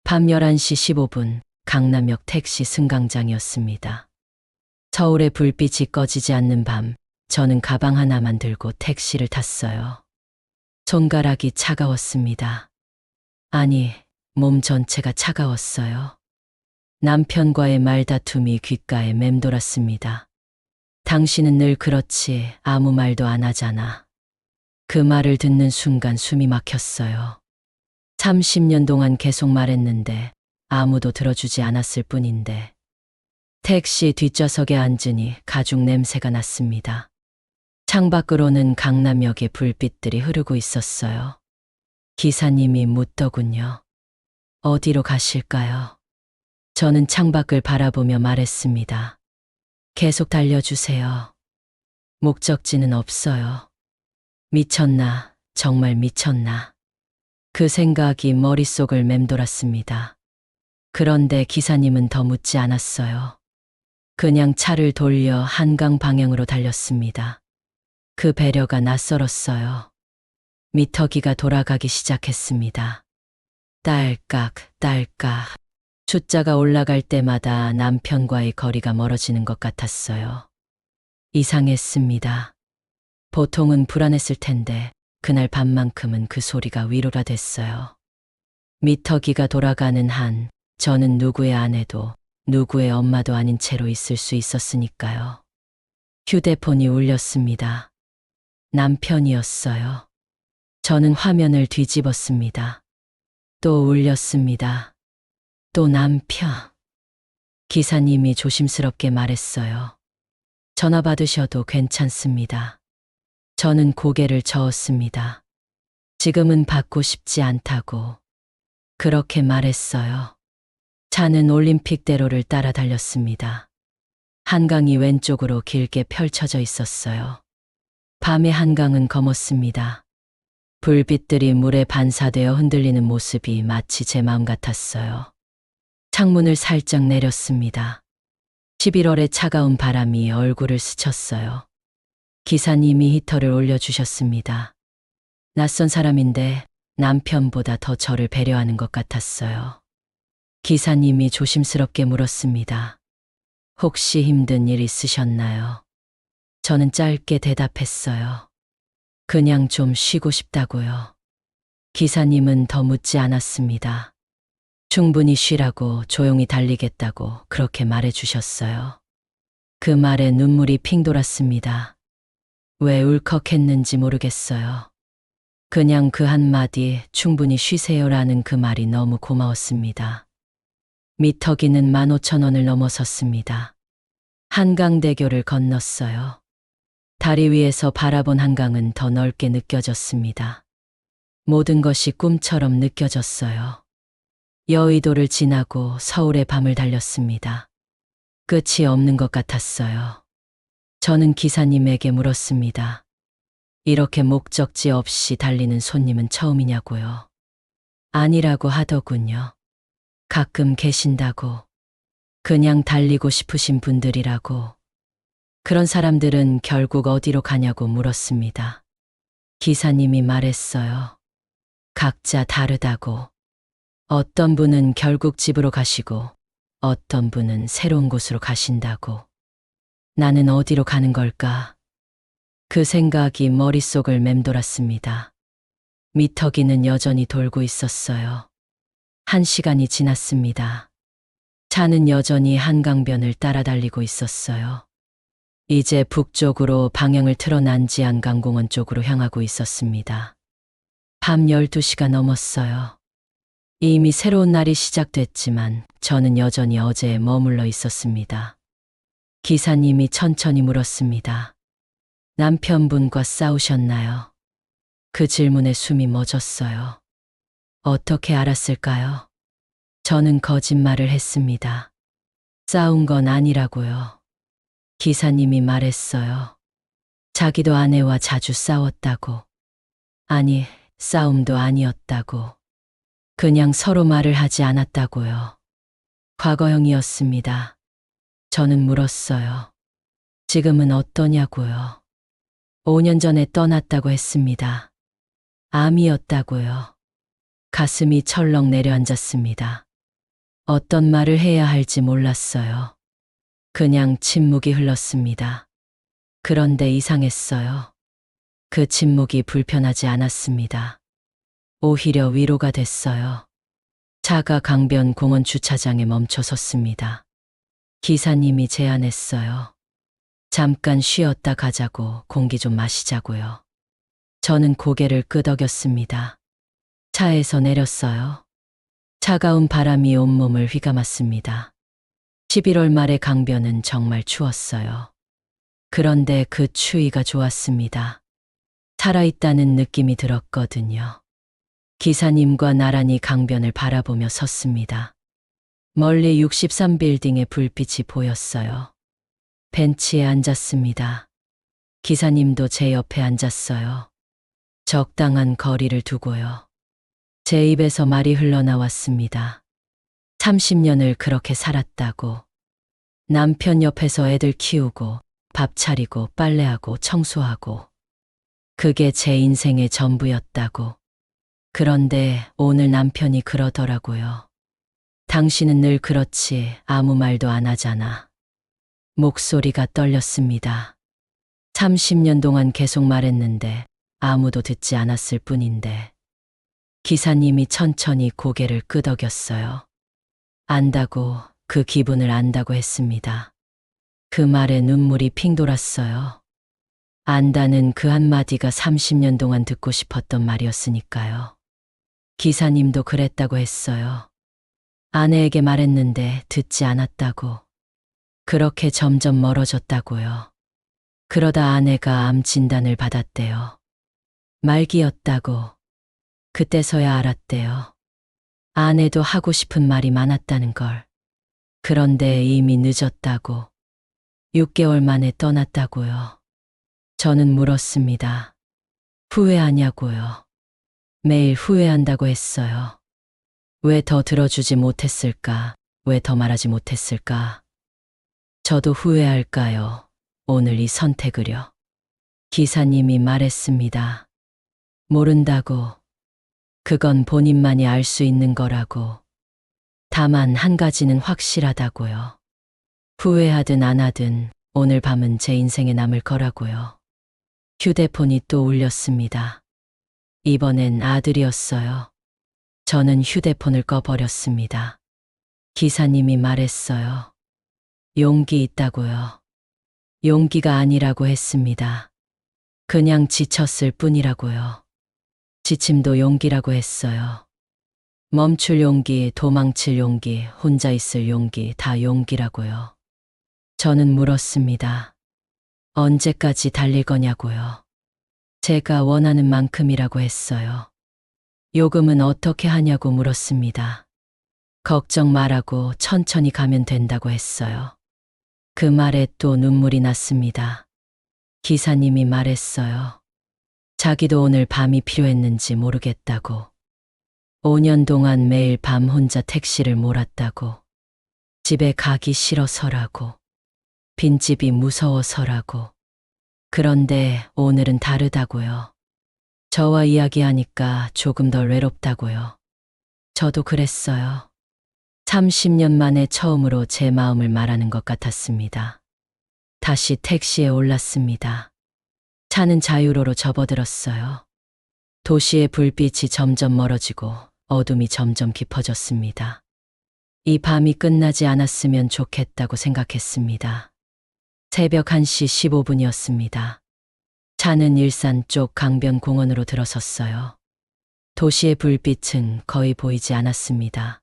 밤 11시 15분 강남역 택시 승강장이었습니다. 서울의 불빛이 꺼지지 않는 밤, 저는 가방 하나만 들고 택시를 탔어요. 손가락이 차가웠습니다. 아니, 몸 전체가 차가웠어요. 남편과의 말다툼이 귓가에 맴돌았습니다. 당신은 늘 그렇지 아무 말도 안 하잖아. 그 말을 듣는 순간 숨이 막혔어요. 30년 동안 계속 말했는데 아무도 들어주지 않았을 뿐인데. 택시 뒷좌석에 앉으니 가죽 냄새가 났습니다. 창밖으로는 강남역의 불빛들이 흐르고 있었어요. 기사님이 묻더군요. 어디로 가실까요? 저는 창밖을 바라보며 말했습니다. 계속 달려주세요. 목적지는 없어요. 미쳤나, 정말 미쳤나. 그 생각이 머릿속을 맴돌았습니다. 그런데 기사님은 더 묻지 않았어요. 그냥 차를 돌려 한강 방향으로 달렸습니다. 그 배려가 낯설었어요. 미터기가 돌아가기 시작했습니다. 딸깍, 딸깍. 숫자가 올라갈 때마다 남편과의 거리가 멀어지는 것 같았어요. 이상했습니다. 보통은 불안했을 텐데 그날 밤만큼은 그 소리가 위로가 됐어요. 미터기가 돌아가는 한 저는 누구의 아내도 누구의 엄마도 아닌 채로 있을 수 있었으니까요. 휴대폰이 울렸습니다. 남편이었어요. 저는 화면을 뒤집었습니다. 또 울렸습니다. 또 남편. 기사님이 조심스럽게 말했어요. 전화 받으셔도 괜찮습니다. 저는 고개를 저었습니다. 지금은 받고 싶지 않다고. 그렇게 말했어요. 차는 올림픽대로를 따라 달렸습니다. 한강이 왼쪽으로 길게 펼쳐져 있었어요. 밤의 한강은 검었습니다. 불빛들이 물에 반사되어 흔들리는 모습이 마치 제 마음 같았어요. 창문을 살짝 내렸습니다. 11월의 차가운 바람이 얼굴을 스쳤어요. 기사님이 히터를 올려주셨습니다. 낯선 사람인데 남편보다 더 저를 배려하는 것 같았어요. 기사님이 조심스럽게 물었습니다. 혹시 힘든 일 있으셨나요? 저는 짧게 대답했어요. 그냥 좀 쉬고 싶다고요. 기사님은 더 묻지 않았습니다. 충분히 쉬라고 조용히 달리겠다고 그렇게 말해주셨어요. 그 말에 눈물이 핑 돌았습니다. 왜 울컥했는지 모르겠어요. 그냥 그 한마디 충분히 쉬세요라는 그 말이 너무 고마웠습니다. 미터기는 15,000원을 넘어섰습니다. 한강대교를 건넜어요. 다리 위에서 바라본 한강은 더 넓게 느껴졌습니다. 모든 것이 꿈처럼 느껴졌어요. 여의도를 지나고 서울의 밤을 달렸습니다. 끝이 없는 것 같았어요. 저는 기사님에게 물었습니다. 이렇게 목적지 없이 달리는 손님은 처음이냐고요. 아니라고 하더군요. 가끔 계신다고. 그냥 달리고 싶으신 분들이라고. 그런 사람들은 결국 어디로 가냐고 물었습니다. 기사님이 말했어요. 각자 다르다고. 어떤 분은 결국 집으로 가시고 어떤 분은 새로운 곳으로 가신다고. 나는 어디로 가는 걸까? 그 생각이 머릿속을 맴돌았습니다. 미터기는 여전히 돌고 있었어요. 1시간이 지났습니다. 차는 여전히 한강변을 따라 달리고 있었어요. 이제 북쪽으로 방향을 틀어 난지안강공원 쪽으로 향하고 있었습니다. 밤 12시가 넘었어요. 이미 새로운 날이 시작됐지만 저는 여전히 어제에 머물러 있었습니다. 기사님이 천천히 물었습니다. 남편분과 싸우셨나요? 그 질문에 숨이 멎었어요. 어떻게 알았을까요? 저는 거짓말을 했습니다. 싸운 건 아니라고요. 기사님이 말했어요. 자기도 아내와 자주 싸웠다고. 아니, 싸움도 아니었다고. 그냥 서로 말을 하지 않았다고요. 과거형이었습니다. 저는 물었어요. 지금은 어떠냐고요. 5년 전에 떠났다고 했습니다. 암이었다고요. 가슴이 철렁 내려앉았습니다. 어떤 말을 해야 할지 몰랐어요. 그냥 침묵이 흘렀습니다. 그런데 이상했어요. 그 침묵이 불편하지 않았습니다. 오히려 위로가 됐어요. 차가 강변 공원 주차장에 멈춰 섰습니다. 기사님이 제안했어요. 잠깐 쉬었다 가자고, 공기 좀 마시자고요. 저는 고개를 끄덕였습니다. 차에서 내렸어요. 차가운 바람이 온몸을 휘감았습니다. 11월 말의 강변은 정말 추웠어요. 그런데 그 추위가 좋았습니다. 살아있다는 느낌이 들었거든요. 기사님과 나란히 강변을 바라보며 섰습니다. 멀리 63빌딩의 불빛이 보였어요. 벤치에 앉았습니다. 기사님도 제 옆에 앉았어요. 적당한 거리를 두고요. 제 입에서 말이 흘러나왔습니다. 30년을 그렇게 살았다고. 남편 옆에서 애들 키우고 밥 차리고 빨래하고 청소하고. 그게 제 인생의 전부였다고. 그런데 오늘 남편이 그러더라고요. 당신은 늘 그렇지, 아무 말도 안 하잖아. 목소리가 떨렸습니다. 30년 동안 계속 말했는데 아무도 듣지 않았을 뿐인데. 기사님이 천천히 고개를 끄덕였어요. 안다고, 그 기분을 안다고 했습니다. 그 말에 눈물이 핑 돌았어요. 안다는 그 한마디가 30년 동안 듣고 싶었던 말이었으니까요. 기사님도 그랬다고 했어요. 아내에게 말했는데 듣지 않았다고. 그렇게 점점 멀어졌다고요. 그러다 아내가 암 진단을 받았대요. 말기였다고. 그때서야 알았대요. 아내도 하고 싶은 말이 많았다는 걸. 그런데 이미 늦었다고. 6개월 만에 떠났다고요. 저는 물었습니다. 후회하냐고요. 매일 후회한다고 했어요. 왜 더 들어주지 못했을까? 왜 더 말하지 못했을까? 저도 후회할까요? 오늘 이 선택을요. 기사님이 말했습니다. 모른다고. 그건 본인만이 알 수 있는 거라고. 다만 한 가지는 확실하다고요. 후회하든 안 하든 오늘 밤은 제 인생에 남을 거라고요. 휴대폰이 또 울렸습니다. 이번엔 아들이었어요. 저는 휴대폰을 꺼버렸습니다. 기사님이 말했어요. 용기 있다고요. 용기가 아니라고 했습니다. 그냥 지쳤을 뿐이라고요. 지침도 용기라고 했어요. 멈출 용기, 도망칠 용기, 혼자 있을 용기, 다 용기라고요. 저는 물었습니다. 언제까지 달릴 거냐고요. 제가 원하는 만큼이라고 했어요. 요금은 어떻게 하냐고 물었습니다. 걱정 말라고, 천천히 가면 된다고 했어요. 그 말에 또 눈물이 났습니다. 기사님이 말했어요. 자기도 오늘 밤이 필요했는지 모르겠다고. 5년 동안 매일 밤 혼자 택시를 몰았다고. 집에 가기 싫어서라고. 빈집이 무서워서라고. 그런데 오늘은 다르다고요. 저와 이야기하니까 조금 덜 외롭다고요. 저도 그랬어요. 30년 만에 처음으로 제 마음을 말하는 것 같았습니다. 다시 택시에 올랐습니다. 차는 자유로로 접어들었어요. 도시의 불빛이 점점 멀어지고 어둠이 점점 깊어졌습니다. 이 밤이 끝나지 않았으면 좋겠다고 생각했습니다. 새벽 1시 15분이었습니다. 차는 일산 쪽 강변 공원으로 들어섰어요. 도시의 불빛은 거의 보이지 않았습니다.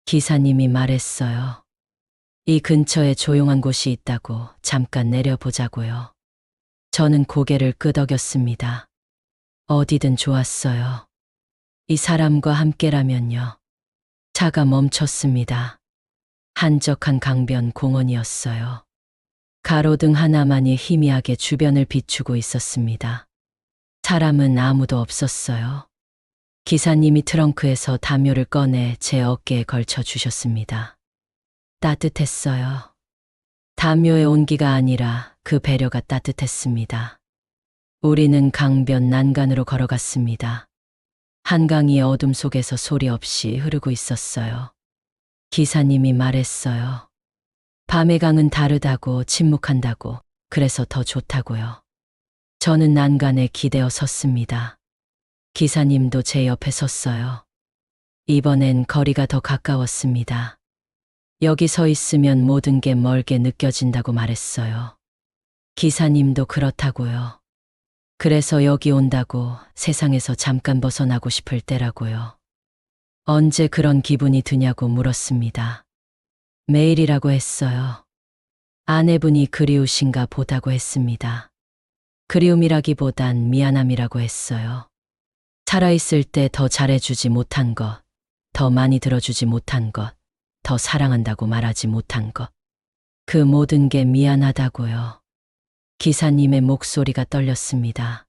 기사님이 말했어요. 이 근처에 조용한 곳이 있다고, 잠깐 내려보자고요. 저는 고개를 끄덕였습니다. 어디든 좋았어요. 이 사람과 함께라면요. 차가 멈췄습니다. 한적한 강변 공원이었어요. 가로등 하나만이 희미하게 주변을 비추고 있었습니다. 사람은 아무도 없었어요. 기사님이 트렁크에서 담요를 꺼내 제 어깨에 걸쳐 주셨습니다. 따뜻했어요. 담요의 온기가 아니라 그 배려가 따뜻했습니다. 우리는 강변 난간으로 걸어갔습니다. 한강이 어둠 속에서 소리 없이 흐르고 있었어요. 기사님이 말했어요. 밤의 강은 다르다고, 침묵한다고, 그래서 더 좋다고요. 저는 난간에 기대어 섰습니다. 기사님도 제 옆에 섰어요. 이번엔 거리가 더 가까웠습니다. 여기 서 있으면 모든 게 멀게 느껴진다고 말했어요. 기사님도 그렇다고요. 그래서 여기 온다고, 세상에서 잠깐 벗어나고 싶을 때라고요. 언제 그런 기분이 드냐고 물었습니다. 매일이라고 했어요. 아내분이 그리우신가 보다고 했습니다. 그리움이라기보단 미안함이라고 했어요. 살아있을 때 더 잘해주지 못한 것, 더 많이 들어주지 못한 것, 더 사랑한다고 말하지 못한 것. 그 모든 게 미안하다고요. 기사님의 목소리가 떨렸습니다.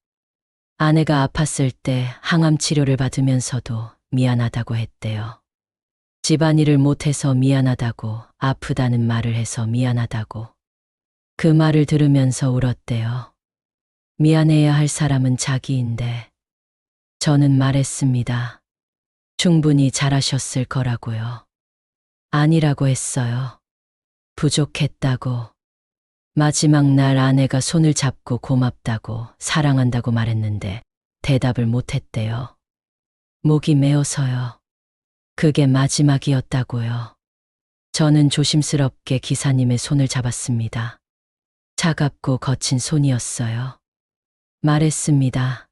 아내가 아팠을 때 항암 치료를 받으면서도 미안하다고 했대요. 집안일을 못해서 미안하다고, 아프다는 말을 해서 미안하다고. 그 말을 들으면서 울었대요. 미안해야 할 사람은 자기인데. 저는 말했습니다. 충분히 잘하셨을 거라고요. 아니라고 했어요. 부족했다고. 마지막 날 아내가 손을 잡고 고맙다고, 사랑한다고 말했는데 대답을 못했대요. 목이 메어서요. 그게 마지막이었다고요. 저는 조심스럽게 기사님의 손을 잡았습니다. 차갑고 거친 손이었어요. 말했습니다.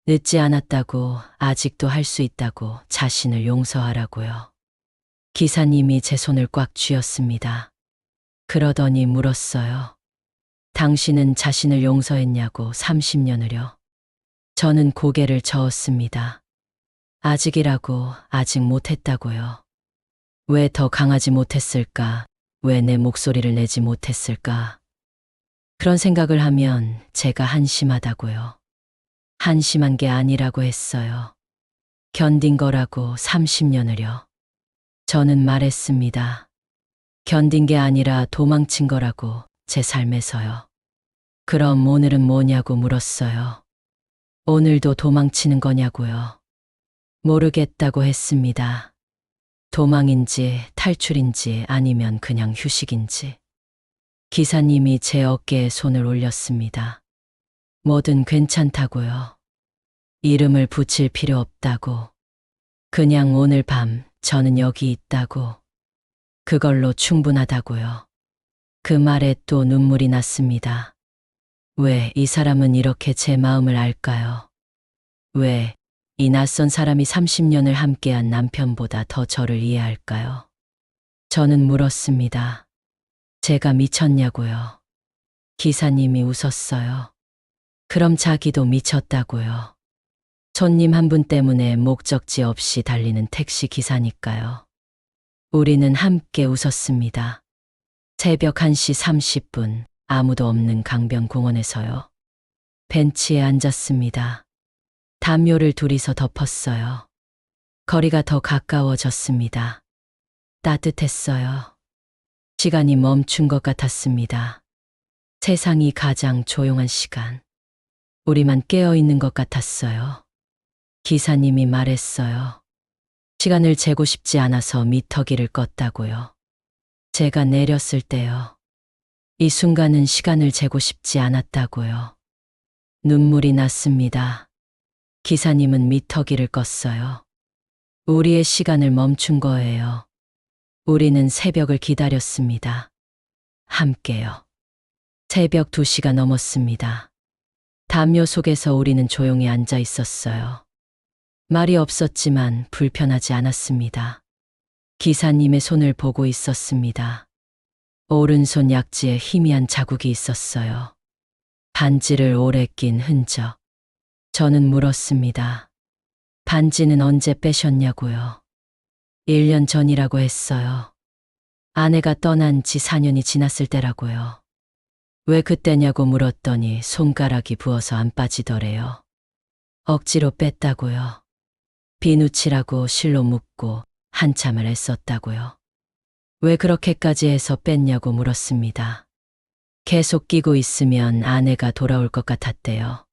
늦지 않았다고, 아직도 할 수 있다고, 자신을 용서하라고요. 기사님이 제 손을 꽉 쥐었습니다. 그러더니 물었어요. 당신은 자신을 용서했냐고, 30년을요. 저는 고개를 저었습니다. 아직이라고, 아직 못했다고요. 왜 더 강하지 못했을까? 왜 내 목소리를 내지 못했을까? 그런 생각을 하면 제가 한심하다고요. 한심한 게 아니라고 했어요. 견딘 거라고, 30년을요. 저는 말했습니다. 견딘 게 아니라 도망친 거라고, 제 삶에서요. 그럼 오늘은 뭐냐고 물었어요. 오늘도 도망치는 거냐고요. 모르겠다고 했습니다. 도망인지 탈출인지 아니면 그냥 휴식인지. 기사님이 제 어깨에 손을 올렸습니다. 뭐든 괜찮다고요. 이름을 붙일 필요 없다고. 그냥 오늘 밤 저는 여기 있다고. 그걸로 충분하다고요. 그 말에 또 눈물이 났습니다. 왜 이 사람은 이렇게 제 마음을 알까요? 왜 이 낯선 사람이 30년을 함께한 남편보다 더 저를 이해할까요? 저는 물었습니다. 제가 미쳤냐고요. 기사님이 웃었어요. 그럼 자기도 미쳤다고요. 손님 한 분 때문에 목적지 없이 달리는 택시 기사니까요. 우리는 함께 웃었습니다. 새벽 1시 30분, 아무도 없는 강변공원에서요. 벤치에 앉았습니다. 담요를 둘이서 덮었어요. 거리가 더 가까워졌습니다. 따뜻했어요. 시간이 멈춘 것 같았습니다. 세상이 가장 조용한 시간. 우리만 깨어있는 것 같았어요. 기사님이 말했어요. 시간을 재고 싶지 않아서 미터기를 껐다고요. 제가 내렸을 때요. 이 순간은 시간을 재고 싶지 않았다고요. 눈물이 났습니다. 기사님은 미터기를 껐어요. 우리의 시간을 멈춘 거예요. 우리는 새벽을 기다렸습니다. 함께요. 새벽 2시가 넘었습니다. 담요 속에서 우리는 조용히 앉아 있었어요. 말이 없었지만 불편하지 않았습니다. 기사님의 손을 보고 있었습니다. 오른손 약지에 희미한 자국이 있었어요. 반지를 오래 낀 흔적. 저는 물었습니다. 반지는 언제 빼셨냐고요. 1년 전이라고 했어요. 아내가 떠난 지 4년이 지났을 때라고요. 왜 그때냐고 물었더니 손가락이 부어서 안 빠지더래요. 억지로 뺐다고요. 비누칠하고 실로 묶고 한참을 애썼다고요. 왜 그렇게까지 해서 뺐냐고 물었습니다. 계속 끼고 있으면 아내가 돌아올 것 같았대요.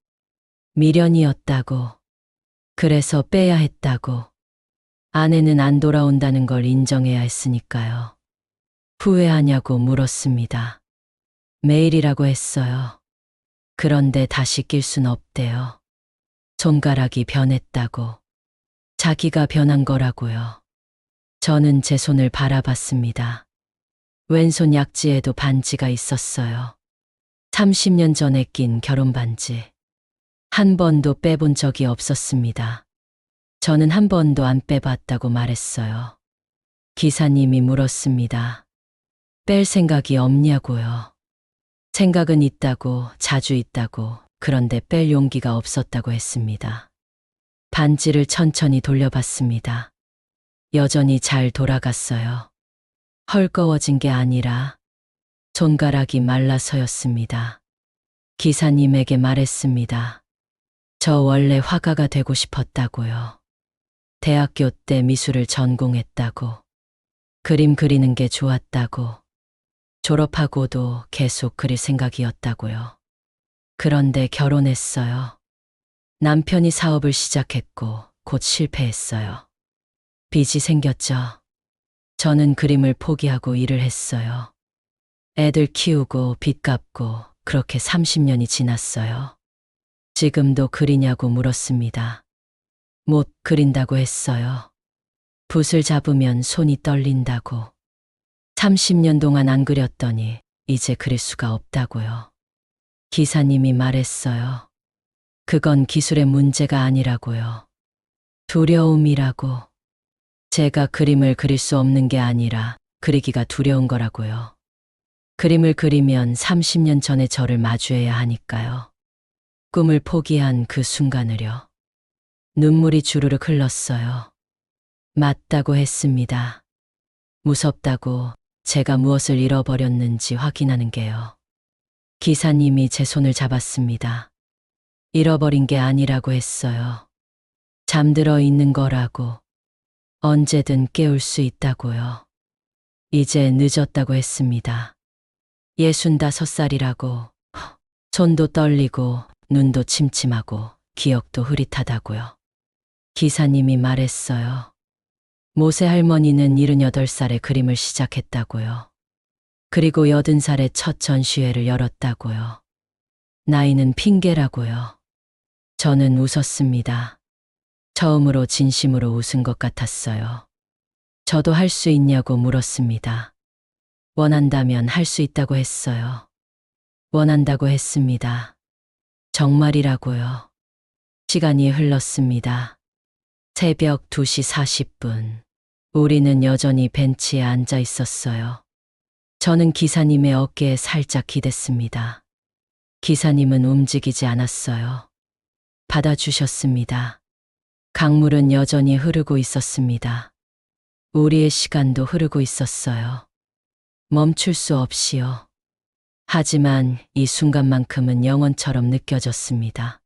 미련이었다고. 그래서 빼야 했다고. 아내는 안 돌아온다는 걸 인정해야 했으니까요. 후회하냐고 물었습니다. 매일이라고 했어요. 그런데 다시 낄 순 없대요. 손가락이 변했다고. 자기가 변한 거라고요. 저는 제 손을 바라봤습니다. 왼손 약지에도 반지가 있었어요. 30년 전에 낀 결혼 반지. 한 번도 빼본 적이 없었습니다. 저는 한 번도 안 빼봤다고 말했어요. 기사님이 물었습니다. 뺄 생각이 없냐고요. 생각은 있다고, 자주 있다고, 그런데 뺄 용기가 없었다고 했습니다. 반지를 천천히 돌려봤습니다. 여전히 잘 돌아갔어요. 헐거워진 게 아니라 손가락이 말라서였습니다. 기사님에게 말했습니다. 저 원래 화가가 되고 싶었다고요. 대학교 때 미술을 전공했다고. 그림 그리는 게 좋았다고. 졸업하고도 계속 그릴 생각이었다고요. 그런데 결혼했어요. 남편이 사업을 시작했고 곧 실패했어요. 빚이 생겼죠. 저는 그림을 포기하고 일을 했어요. 애들 키우고 빚 갚고 그렇게 30년이 지났어요. 지금도 그리냐고 물었습니다. 못 그린다고 했어요. 붓을 잡으면 손이 떨린다고. 30년 동안 안 그렸더니 이제 그릴 수가 없다고요. 기사님이 말했어요. 그건 기술의 문제가 아니라고요. 두려움이라고. 제가 그림을 그릴 수 없는 게 아니라 그리기가 두려운 거라고요. 그림을 그리면 30년 전의 저를 마주해야 하니까요. 꿈을 포기한 그 순간을요. 눈물이 주르륵 흘렀어요. 맞다고 했습니다. 무섭다고, 제가 무엇을 잃어버렸는지 확인하는 게요. 기사님이 제 손을 잡았습니다. 잃어버린 게 아니라고 했어요. 잠들어 있는 거라고. 언제든 깨울 수 있다고요. 이제 늦었다고 했습니다. 65살이라고. 손도 떨리고 눈도 침침하고 기억도 흐릿하다고요. 기사님이 말했어요. 모세 할머니는 78살에 그림을 시작했다고요. 그리고 80살에 첫 전시회를 열었다고요. 나이는 핑계라고요. 저는 웃었습니다. 처음으로 진심으로 웃은 것 같았어요. 저도 할 수 있냐고 물었습니다. 원한다면 할 수 있다고 했어요. 원한다고 했습니다. 정말이라고요. 시간이 흘렀습니다. 새벽 2시 40분. 우리는 여전히 벤치에 앉아 있었어요. 저는 기사님의 어깨에 살짝 기댔습니다. 기사님은 움직이지 않았어요. 받아주셨습니다. 강물은 여전히 흐르고 있었습니다. 우리의 시간도 흐르고 있었어요. 멈출 수 없이요. 하지만 이 순간만큼은 영원처럼 느껴졌습니다.